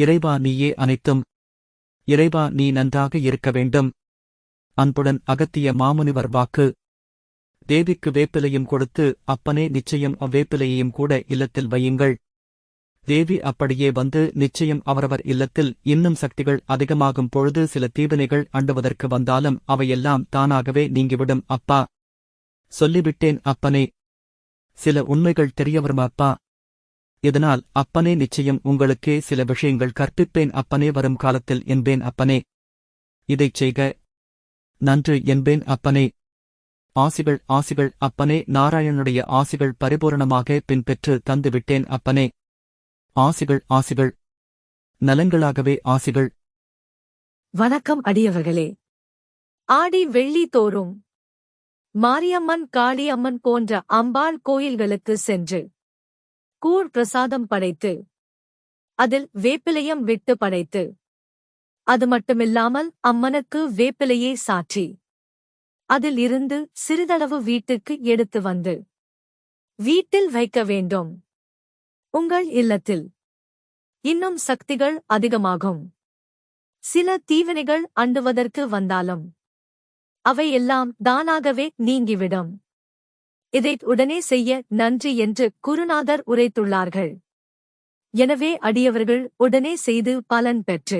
இறைவா நீயே அனைத்தும். இறைவா நீ நன்றாக இருக்க வேண்டும். அன்புடன் அகத்திய மாமுனிவர் வாக்கு. தேவிக்கு வேப்பிலையும் கொடுத்து, அப்பனே நிச்சயம் அவ்வேப்பிலையையும் கூட இல்லத்தில் வையுங்கள். தேவி அப்படியே வந்து நிச்சயம் அவரவர் இல்லத்தில் இன்னும் சக்திகள் அதிகமாகும் பொழுது சில தீவினைகள் அண்டுவதற்கு வந்தாலும் அவையெல்லாம் தானாகவே நீங்கிவிடும் அப்பா. சொல்லிவிட்டேன் அப்பனே. சில உண்மைகள் தெரியவரும் அப்பா. இதனால் அப்பனே நிச்சயம் உங்களுக்கே சில விஷயங்கள் கற்பிப்பேன் அப்பனே. வரும் காலத்தில் என்பேன் அப்பனே. இதைச் செய்க. நன்று என்பேன் அப்பனே. ஆசிகள் ஆசிகள் அப்பனே. நாராயணனுடைய ஆசிகள் பரிபூரணமாக பின்பெற்று தந்துவிட்டேன் அப்பனே. ஆசிகள் ஆசிகள். நலங்களாகவே ஆசிகள். வணக்கம் அடியவர்களே. ஆடி வெள்ளி தோறும் மாரியம்மன் காளியம்மன் போன்ற அம்பாள் கோயில்களுக்கு சென்று கூழ் பிரசாதம் படைத்து அதில் வேப்பிலையம் விட்டு படைத்து அது மட்டுமில்லாமல் அம்மனுக்கு வேப்பிலையே சாற்றி அதில் இருந்து சிறிதளவு வீட்டுக்கு எடுத்து வந்து வீட்டில் வைக்க வேண்டும். உங்கள் இல்லத்தில் இன்னும் சக்திகள் அதிகமாகும். சில தீவினைகள் அண்டுவதற்கு வந்தாலும் அவையெல்லாம் தானாகவே நீங்கிவிடும். இதை உடனே செய்ய நன்றி என்று குருநாதர் உரைத்துள்ளார்கள். எனவே அடியவர்கள் உடனே செய்து பலன் பெற்று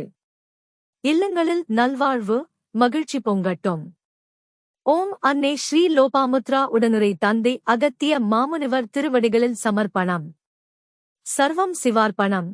இல்லங்களில் நல்வாழ்வு மகிழ்ச்சி பொங்கட்டும். ஓம் அன்னை ஸ்ரீ லோபாமுத்ரா உடனுரை தந்தை அகத்திய மாமுனிவர் திருவடிகளில் சமர்ப்பணம். சர்வம் சிவார்ப்பணம்.